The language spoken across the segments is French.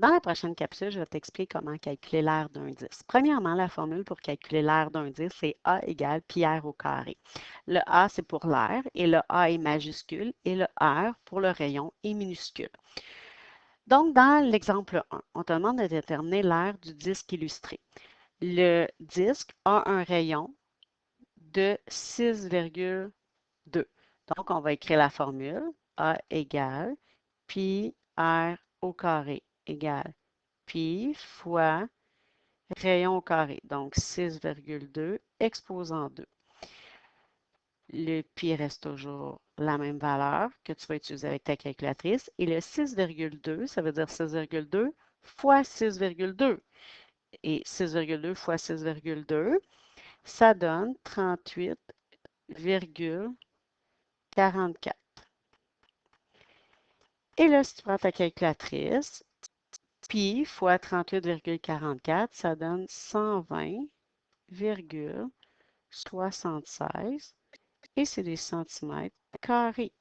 Dans la prochaine capsule, je vais t'expliquer comment calculer l'aire d'un disque. Premièrement, la formule pour calculer l'aire d'un disque, c'est A égale pi r au carré. Le A, c'est pour l'aire et le A est majuscule et le R pour le rayon est minuscule. Donc, dans l'exemple 1, on te demande de déterminer l'aire du disque illustré. Le disque a un rayon de 6,2. Donc, on va écrire la formule A égale pi r au carré égale pi fois rayon au carré, donc 6,2 exposant 2. Le pi reste toujours la même valeur que tu vas utiliser avec ta calculatrice. Et le 6,2, ça veut dire 6,2 fois 6,2. Et 6,2 fois 6,2, ça donne 38,44. Et là, si tu prends ta calculatrice, pi fois 38,44, ça donne 120,76 et c'est des centimètres carrés.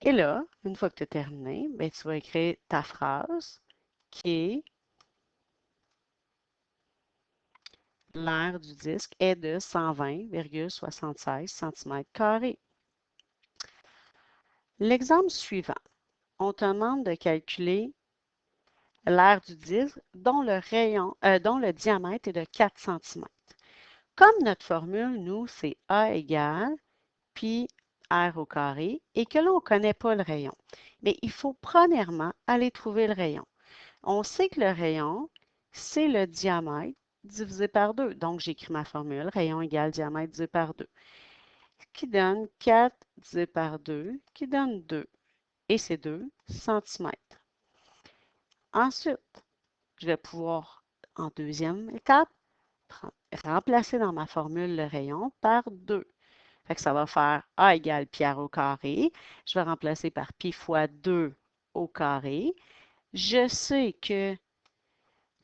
Et là, une fois que tu as terminé, ben, tu vas écrire ta phrase qui est l'aire du disque est de 120,76 cm². L'exemple suivant, on te demande de calculer l'aire du disque dont le diamètre est de 4 cm. Comme notre formule, nous, c'est A égale pi r au carré et que là, on ne connaît pas le rayon. Mais il faut premièrement aller trouver le rayon. On sait que le rayon, c'est le diamètre divisé par 2. Donc, j'écris ma formule, rayon égale diamètre divisé par 2, qui donne 4 divisé par 2, qui donne 2. Et c'est 2 cm. Ensuite, je vais pouvoir, en deuxième étape, remplacer dans ma formule le rayon par 2. Fait que ça va faire A égale pi r au carré. Je vais remplacer par pi fois 2 au carré. Je sais que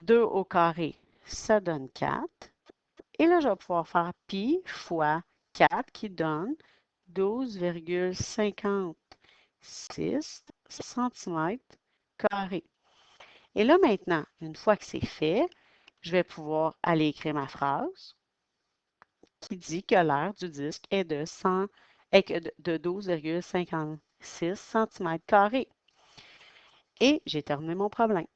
2 au carré, ça donne 4. Et là, je vais pouvoir faire pi fois 4 qui donne 12,56 cm². Et là, maintenant, une fois que c'est fait, je vais pouvoir aller écrire ma phrase qui dit que l'aire du disque est de 12,56 cm². Et j'ai terminé mon problème.